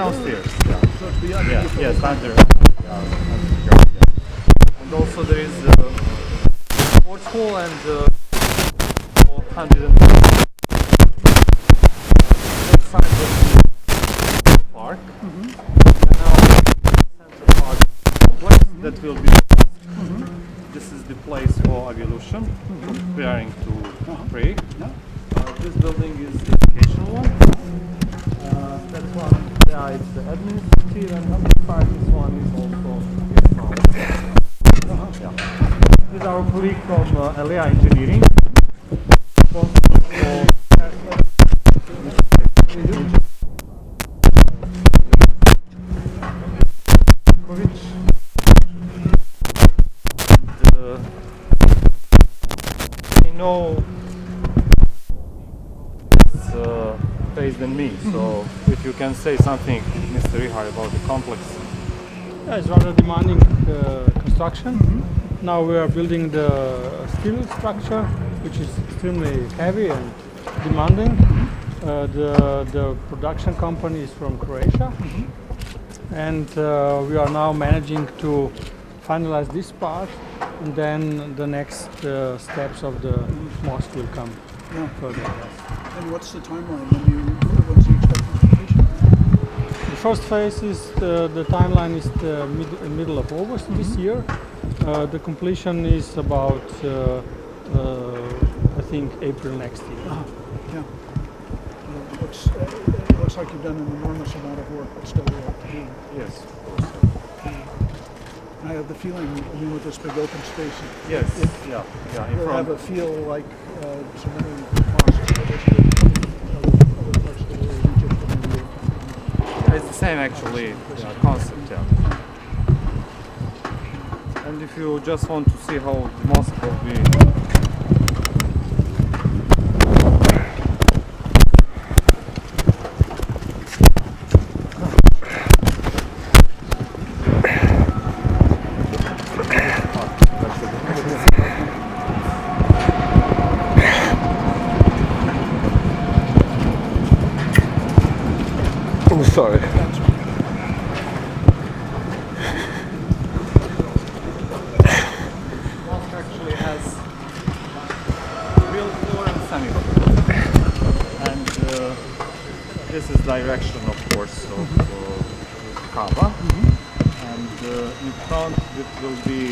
downstairs. Yeah. So it's beyond Yeah. the Yes, under. Yeah. And also there is sports hall and 100 side of the park. And now Central Park complex that will be. This is the place for evolution, preparing to pray. This building is the educational one. That one, yeah, it's the administrative, and on the side, this one is also guest house. Yeah. This is our colleague from LA Engineering. Know phase than me, so if you can say something, Mr. Rihar, about the complex. Yeah, it's rather demanding construction. Now we are building the steel structure, which is extremely heavy and demanding. The production company is from Croatia, and we are now managing to finalize this part, and then the next steps of the mosque will come further. And what's the timeline? When's the expected completion? The first phase is the timeline is the middle of August this year. The completion is about I think April next year. Yeah. It looks like you've done an enormous amount of work, but still we have to do. Yes, of course. I have the feeling, I mean, with this big open space, Yes, yeah. In you'll front. have a feel like so many mosques other parts of the world, Egypt and India. It's the same actually concept, yeah. And if you just want to see how the mosque will be. Sorry. Mosque actually has real floor and semi-floor. And this is direction, of course, of Kaaba. And in front it will be,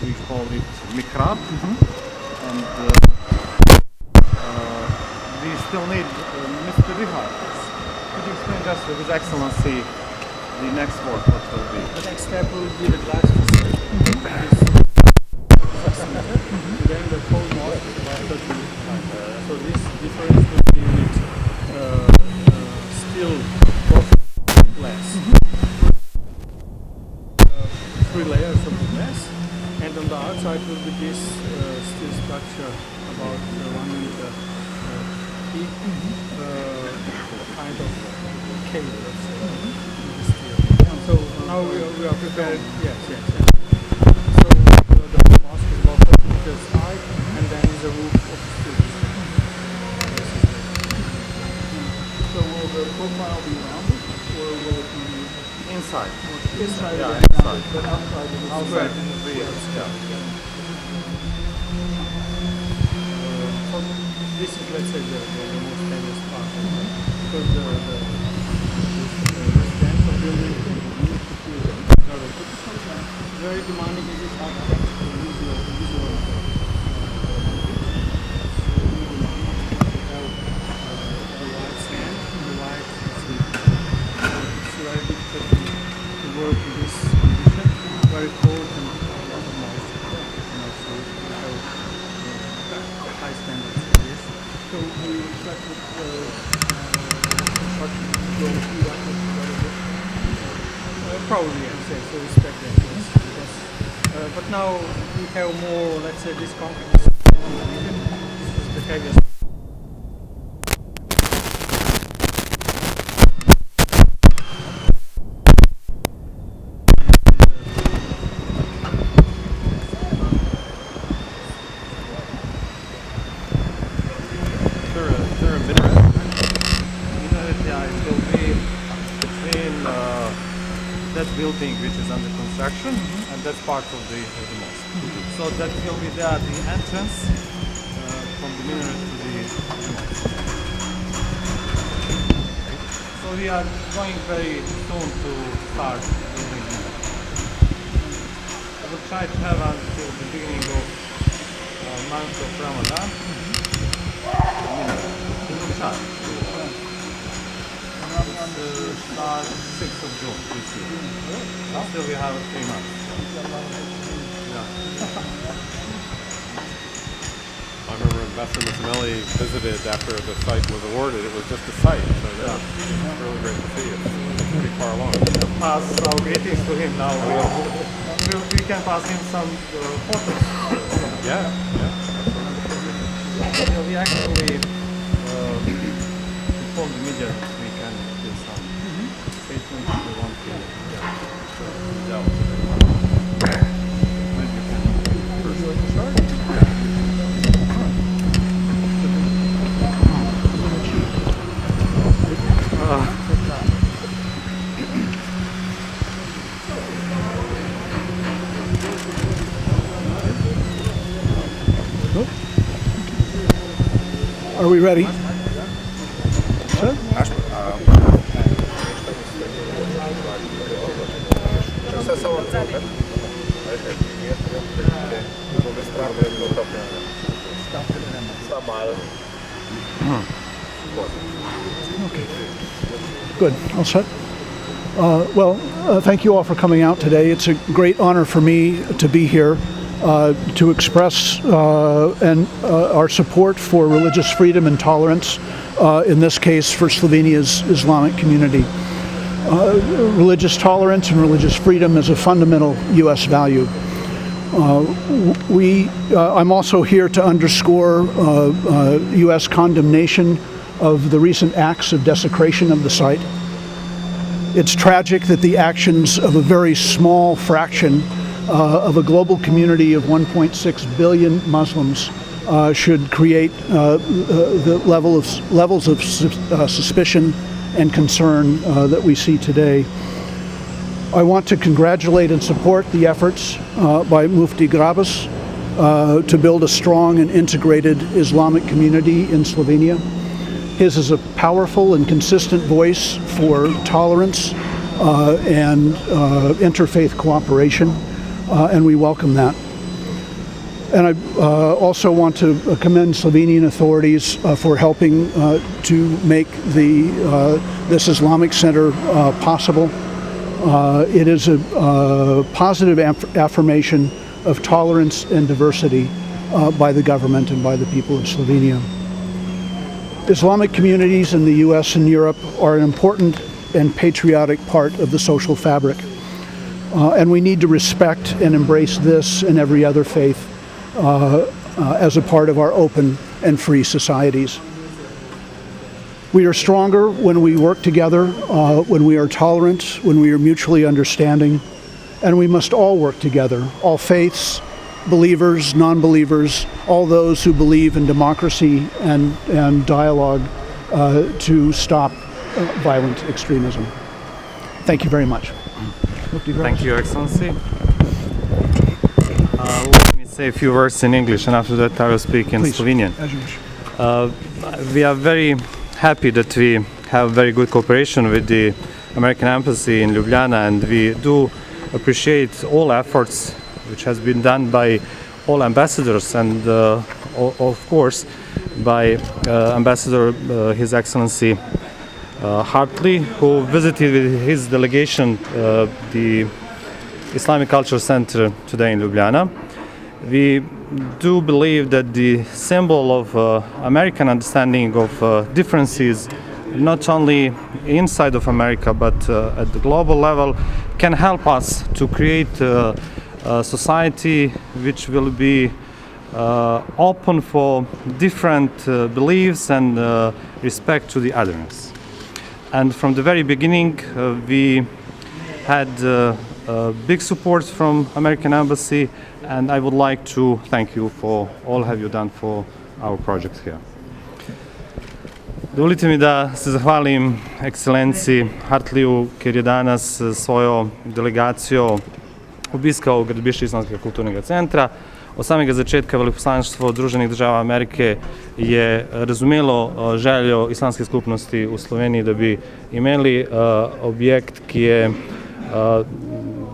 we call it mihrab. And we still need Mr. Rihar. Could you explain just with His Excellency the next work what will be? The next step will be the glass facade. Then the whole mosque is about 30 meters. So this difference will be with steel glass. 3 layers of glass, and on the outside will be this steel structure about 1 meter thick, kind of cable, let's say, steel. So now we are prepared. Yes. So the mosque is about 40 meters high, and then the roof of steel. So will the profile be rounded, or will it be Inside. inside? Yeah, and inside. But outside it will be Outside in the rear. Yeah. So this is, let's say, the most famous part, because the residential building is very demanding in this architecture, visual. The white sand, the white, it's very difficult to work in this condition, very cold and a lot of noise. So we have high standards for this. So we expect that construction will speed up very good. Probably, yes, so we expect that, yes. Because, but now we have more, let's say, this concrete is this is the heaviest. There a minaret? Minaret, yeah, it will be that building which is under construction, and that's part of the mosque. So that will be there the entrance from the minaret to the mosque. So we are going very soon to start building it. I will try to have until the beginning of month of Ramadan. It will start. Start 6th of June this year. Still we have 3 months. Yeah. I remember Ambassador Masinelli visited after the site was awarded. It was just a site, so that's really great to see. It's pretty far along. Pass our greetings to him now. We can pass him some photos. Yeah. We actually informed the media that we can do some statements if we want to. Are we ready? Sir? Okay. Good. All set? Thank you all for coming out today. It's a great honor for me to be here to express our support for religious freedom and tolerance, in this case for Slovenia's Islamic community. Religious tolerance and religious freedom is a fundamental U.S. value. I'm also here to underscore U.S. condemnation of the recent acts of desecration of the site. It's tragic that the actions of a very small fraction of a global community of 1.6 billion Muslims should create the levels of suspicion and concern that we see today. I want to congratulate and support the efforts by Mufti Grabus to build a strong and integrated Islamic community in Slovenia. His is a powerful and consistent voice for tolerance and interfaith cooperation, and we welcome that. And I also want to commend Slovenian authorities for helping to make this Islamic Center possible. It is a positive affirmation of tolerance and diversity by the government and by the people of Slovenia. Islamic communities in the U.S. and Europe are an important and patriotic part of the social fabric. And we need to respect and embrace this and every other faith as a part of our open and free societies. We are stronger when we work together, when we are tolerant, when we are mutually understanding, and we must all work together, all faiths, believers, non-believers, all those who believe in democracy and dialogue to stop violent extremism. Thank you very much. Thank you, Your Excellency. Let me say a few words in English, and after that I will speak in Slovenian. As you wish. We are very happy that we have very good cooperation with the American Embassy in Ljubljana, and we do appreciate all efforts which has been done by all ambassadors and of course by Ambassador His Excellency Hartley, who visited with his delegation the Islamic Cultural Center today in Ljubljana. We do believe that the symbol of American understanding of differences, not only inside of America but at the global level, can help us to create a society which will be open for different beliefs and respect to the otherness. And from the very beginning we had big support from American Embassy, and I would like to thank you for all have you done for our project here. Dovolite mi da se zahvalim ekscelenci Hartleyu, ker je danas svojo delegacijo obiskal gradbišče islamskega kulturnega centra. Od samega začetka Veleposlaništvo Združenih držav Amerike je razumelo željo islamske skupnosti v Sloveniji, da bi imeli objekt, ki je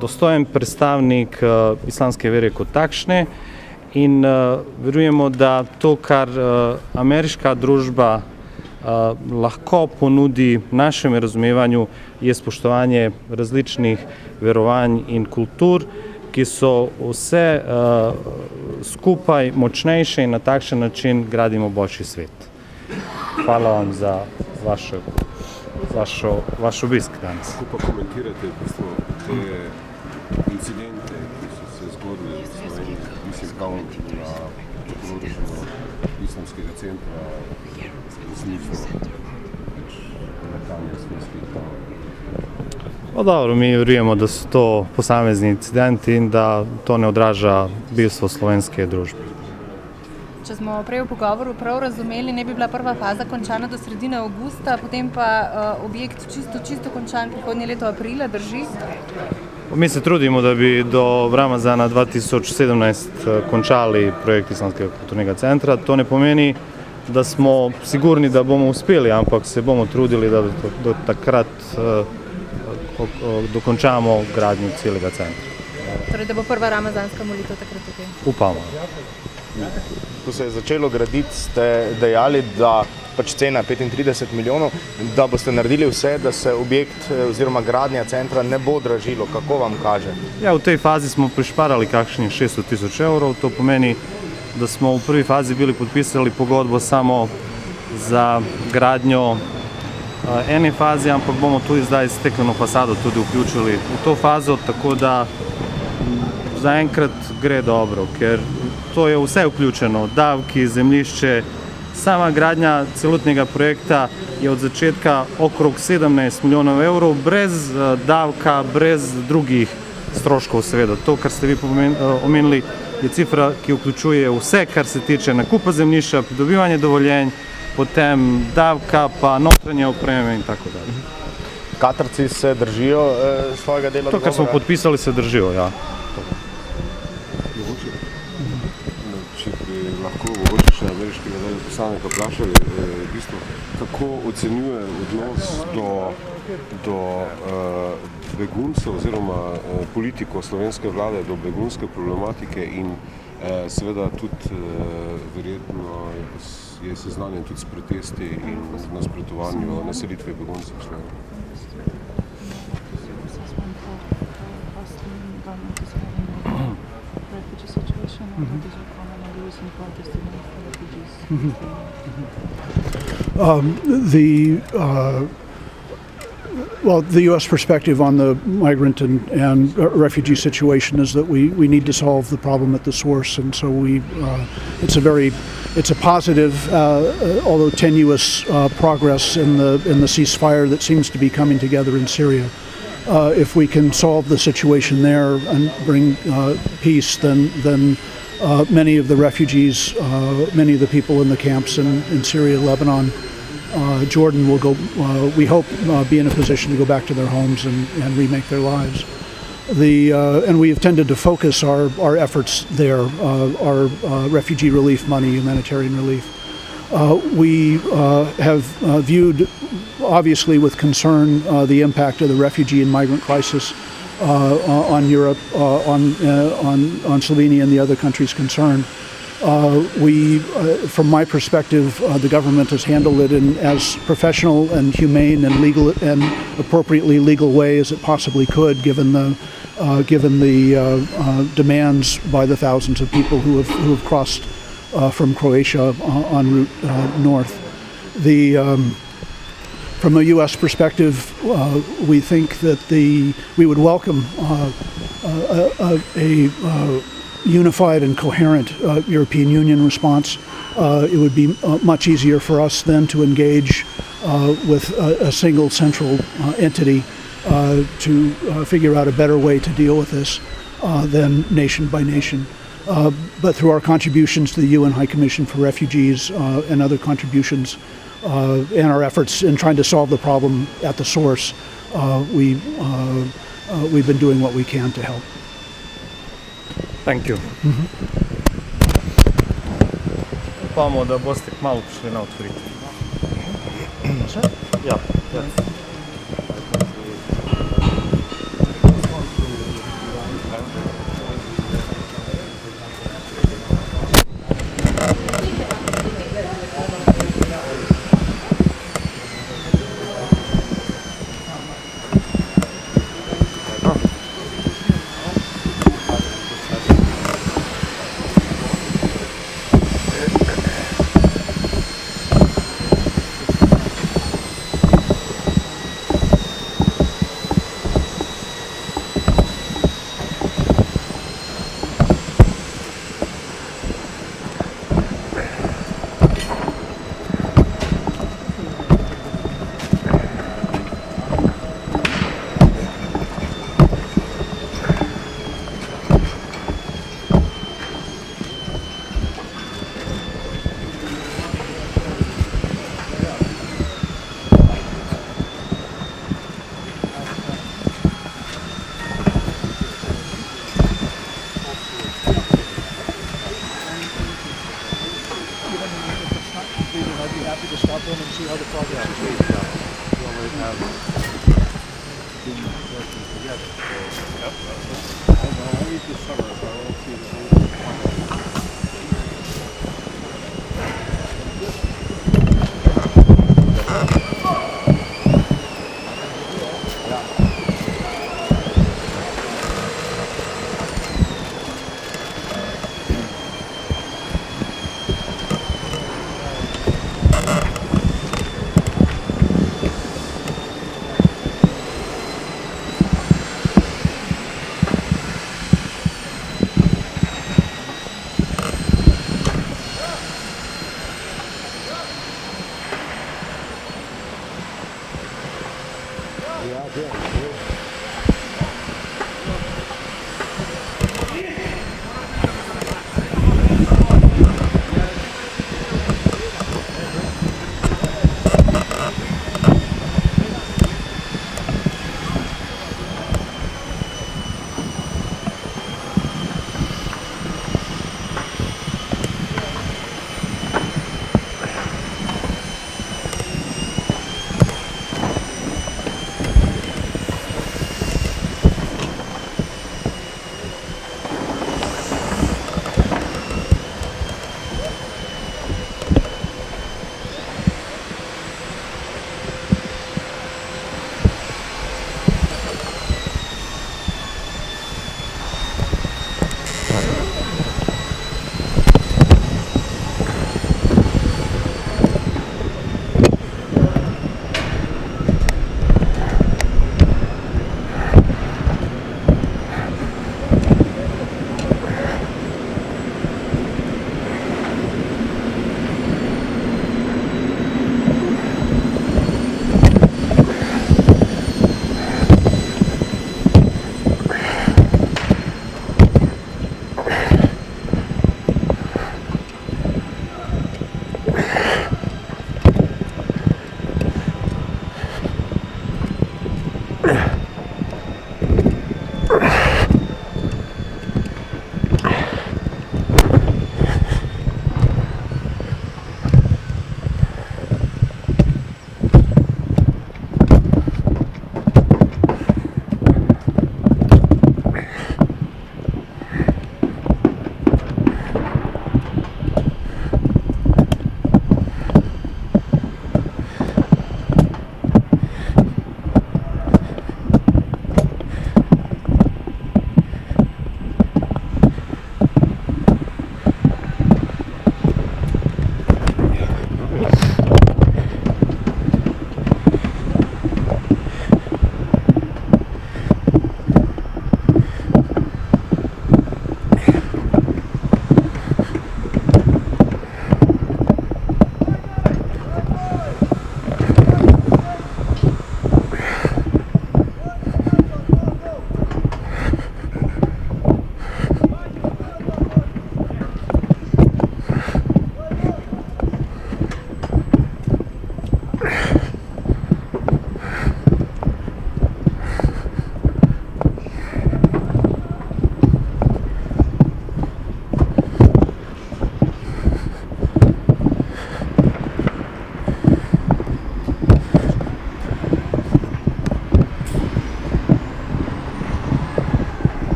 dostojen predstavnik islamske vere kot takšne, in verujemo, da to, kar ameriška družba lahko ponudi našemu razumevanju, je spoštovanje različnih verovanj in kultur, ki so vse skupaj močnejše in na takšen način gradimo boljši svet. Hvala vam za vaš obisk danes. Kako pa komentirate te incidente, ki so se zgodili v Sloveniji, mislim, kao na področju islamskega centra, resnično metanje slovenskih tam? Pa dobro, mi verujemo, da so to posamezni incidenti in da to ne odraža bistvo slovenske družbe. Če smo prej v pogovoru prav razumeli, ne bi bila prva faza končana do sredine avgusta, potem pa objekt čisto končan prihodnje leto aprila, drži? Mi se trudimo, da bi do Ramazana 2017 končali projekt Islamskega kulturnega centra. To ne pomeni, da smo sigurni, da bomo uspeli, ampak se bomo trudili, da do takrat dokončamo gradnjo celega centra. Torej, da bo prva ramazanska molitev takrat tukaj? Upamo. Ko se je začelo graditi, ste dejali, da pač cena 35 milijonov, da boste naredili vse, da se objekt oziroma gradnja centra ne bo dražilo. Kako vam kaže? Ja, v tej fazi smo prišparali kakšnih 600 tisoč evrov. To pomeni, da smo v prvi fazi bili podpisali pogodbo samo za gradnjo ene fazi, ampak bomo tudi zdaj stekleno fasado tudi vključili v to fazo, tako da zaenkrat gre dobro, ker to je vse vključeno, davki, zemljišče, sama gradnja celotnega projekta je od začetka okrog 17 milijonov evrov, brez davka, brez drugih stroškov seveda. To, kar ste vi omenili, je cifra, ki vključuje vse, kar se tiče nakupa zemljišča, pridobivanje dovoljenj, potem davka, pa notranje opreme in tako dalje. Katarci se držijo svojega dela? To, kar smo podpisali, se držijo, ja. Če bi lahko mogoče še ameriškega veleposlanika vprašali, v bistvu, kako ocenjuje odnos do beguncev oziroma politiko slovenske vlade do begunske problematike in seveda tudi verjetno je seznanjen tudi s protesti in nasprotovanju naselitve beguncev v Sloveniji. The U.S. perspective on the migrant and refugee situation is that we need to solve the problem at the source, and so it's a positive, although tenuous, progress in the ceasefire that seems to be coming together in Syria. If we can solve the situation there and bring peace, then many of the refugees, many of the people in the camps in Syria, Lebanon, Jordan will go, we hope, be in a position to go back to their homes and remake their lives. And we have tended to focus our efforts there, our refugee relief money, humanitarian relief. We have viewed, obviously with concern, the impact of the refugee and migrant crisis on Europe, on Slovenia and the other countries concerned. From my perspective, the government has handled it in as professional and humane and legal and appropriately legal way as it possibly could, given the demands by the thousands of people who have crossed from Croatia en route north. From a U.S. perspective, we think that we would welcome a unified and coherent European Union response. It would be much easier for us then to engage with a single central entity to figure out a better way to deal with this than nation by nation. but through our contributions to the UN High Commission for Refugees and other contributions and our efforts in trying to solve the problem at the source, we've been doing what we can to help. Thank you. Upamo, da boste kmalu prišli na otvoritev. Ja. Yep.